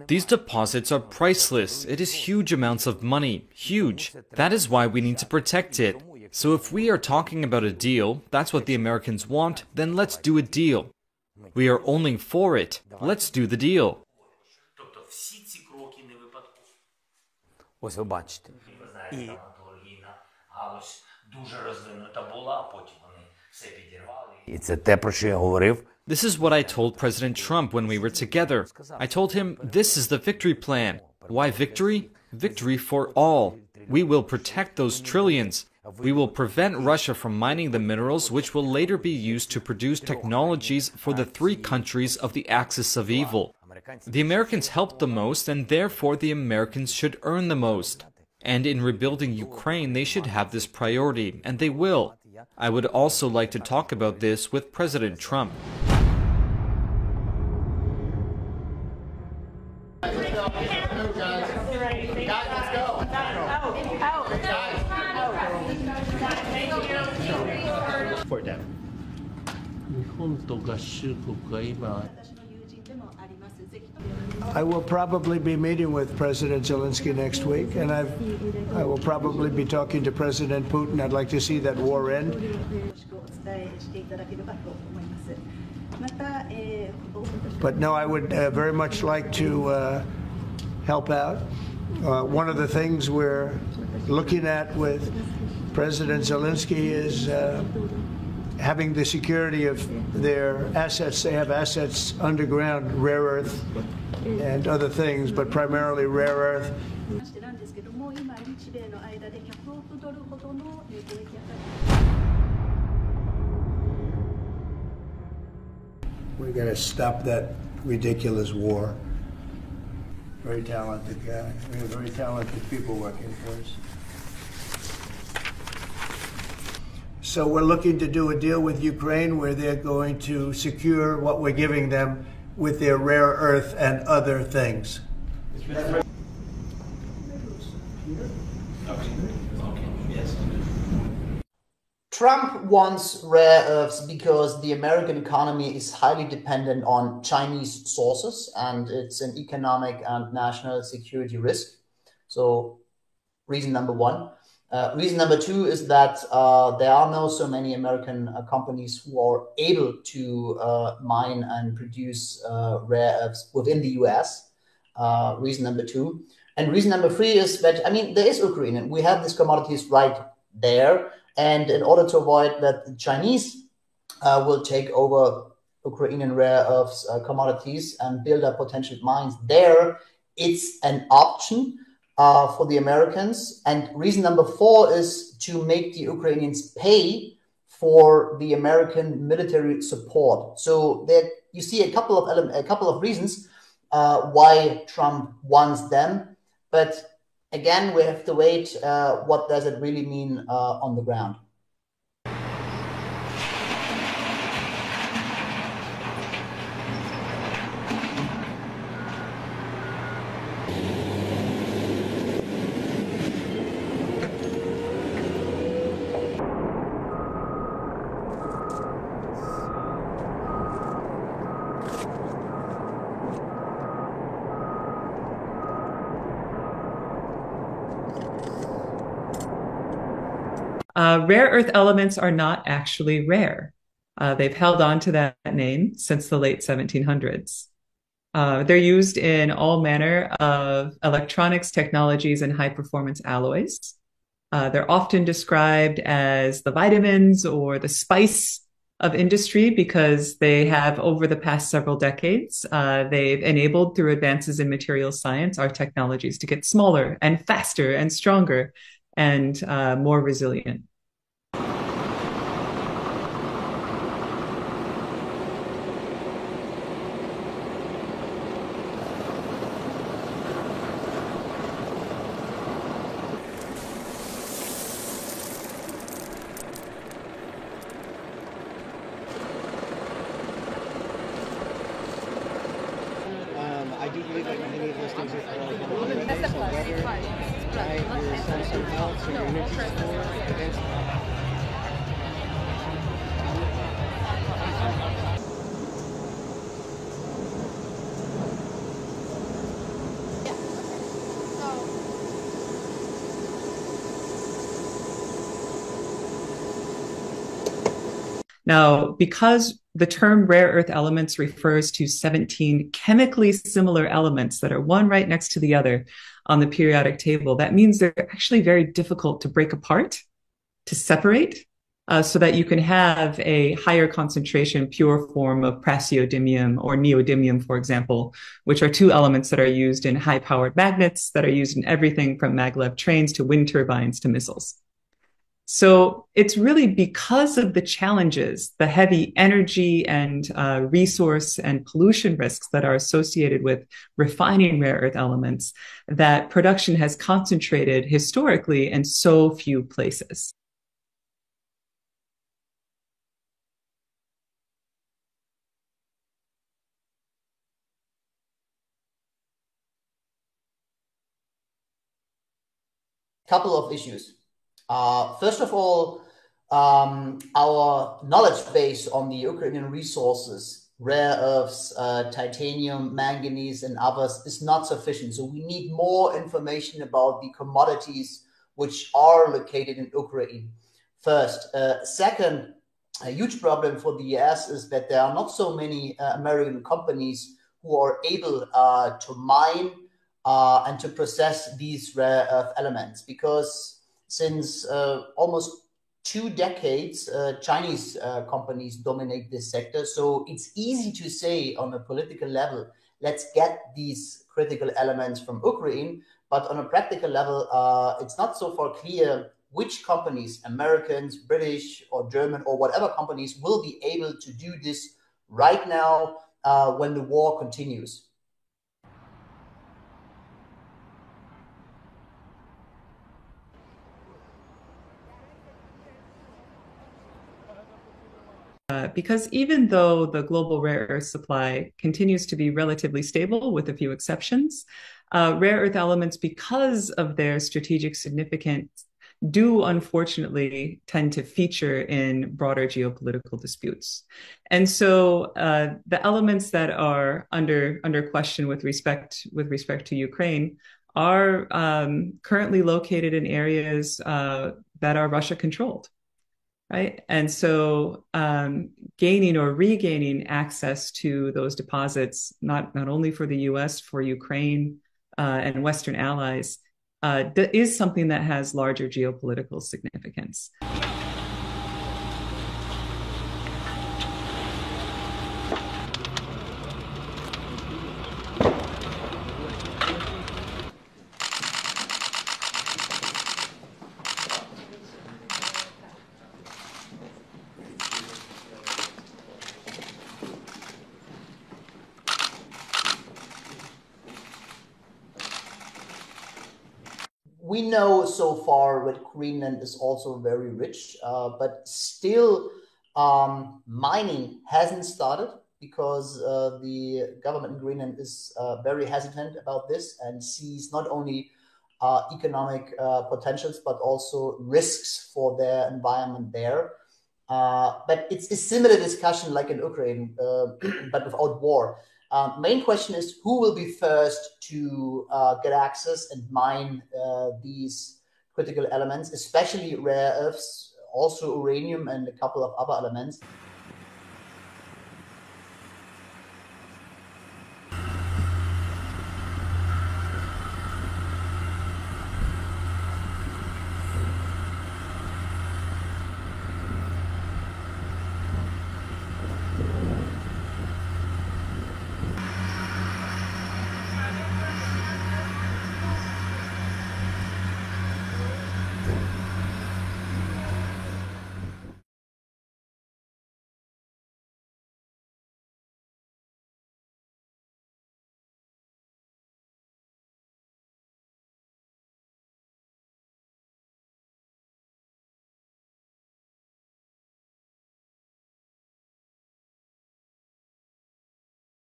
These deposits are priceless. It is huge amounts of money. Huge. That is why we need to protect it. So if we are talking about a deal, that's what the Americans want, then let's do a deal. We are only for it. Let's do the deal. This is what I told President Trump when we were together. I told him, this is the victory plan. Why victory? Victory for all. We will protect those trillions. We will prevent Russia from mining the minerals which will later be used to produce technologies for the three countries of the axis of evil. The Americans helped the most, and therefore the Americans should earn the most. And in rebuilding Ukraine, they should have this priority, and they will. I would also like to talk about this with President Trump. I will probably be meeting with President Zelensky next week, and I will probably be talking to President Putin. I'd like to see that war end. But no, I would very much like to help out. One of the things we're looking at with President Zelensky is having the security of their assets. They have assets underground, rare earth and other things, but primarily rare earth. We're going to stop that ridiculous war. Very talented guy. We have very talented people working for us. So we're looking to do a deal with Ukraine where they're going to secure what we're giving them with their rare earth and other things. Trump wants rare earths because the American economy is highly dependent on Chinese sources, and it's an economic and national security risk. So reason number one. Reason number two is that there are not so many American companies who are able to mine and produce rare earths within the US. Reason number two. And reason number three is that, I mean, there is Ukraine, and we have these commodities right there. And in order to avoid that the Chinese will take over Ukrainian rare earths commodities and build up potential mines there, it's an option for the Americans. And reason number four is to make the Ukrainians pay for the American military support. So there you see a couple of reasons why Trump wants them. But again, we have to wait. What does it really mean on the ground? Rare earth elements are not actually rare. They've held on to that name since the late 1700s. They're used in all manner of electronics, technologies, and high-performance alloys. They're often described as the vitamins or the spice of industry because they have, over the past several decades, they've enabled, through advances in material science, our technologies to get smaller and faster and stronger and more resilient. I do believe that many of those things are based on weather, right? Your Samsung Health or your energy score against Now, because the term rare earth elements refers to 17 chemically similar elements that are one right next to the other on the periodic table, that means they're actually very difficult to break apart, to separate, so that you can have a higher concentration pure form of praseodymium or neodymium, for example, which are two elements that are used in high-powered magnets that are used in everything from maglev trains to wind turbines to missiles. So it's really because of the challenges, the heavy energy and resource and pollution risks that are associated with refining rare earth elements, that production has concentrated historically in so few places. Couple of issues. First of all, our knowledge base on the Ukrainian resources, rare earths, titanium, manganese, and others, is not sufficient. So we need more information about the commodities which are located in Ukraine. First. Second, a huge problem for the US is that there are not so many American companies who are able to mine and to process these rare earth elements, because since almost 2 decades, Chinese companies dominate this sector. So it's easy to say on a political level, let's get these critical elements from Ukraine. But on a practical level, it's not so far clear which companies, Americans, British, or German, or whatever companies, will be able to do this right now when the war continues. Because even though the global rare earth supply continues to be relatively stable, with a few exceptions, rare earth elements, because of their strategic significance, do unfortunately tend to feature in broader geopolitical disputes. And so the elements that are under question with respect to Ukraine are currently located in areas that are Russia controlled. Right. And so gaining or regaining access to those deposits, not only for the US, for Ukraine and Western allies, is something that has larger geopolitical significance. We know so far that Greenland is also very rich, but still mining hasn't started, because the government in Greenland is very hesitant about this and sees not only economic potentials, but also risks for their environment there. But it's a similar discussion like in Ukraine, but without war. Main question is, who will be first to get access and mine these critical elements, especially rare earths, also uranium and a couple of other elements.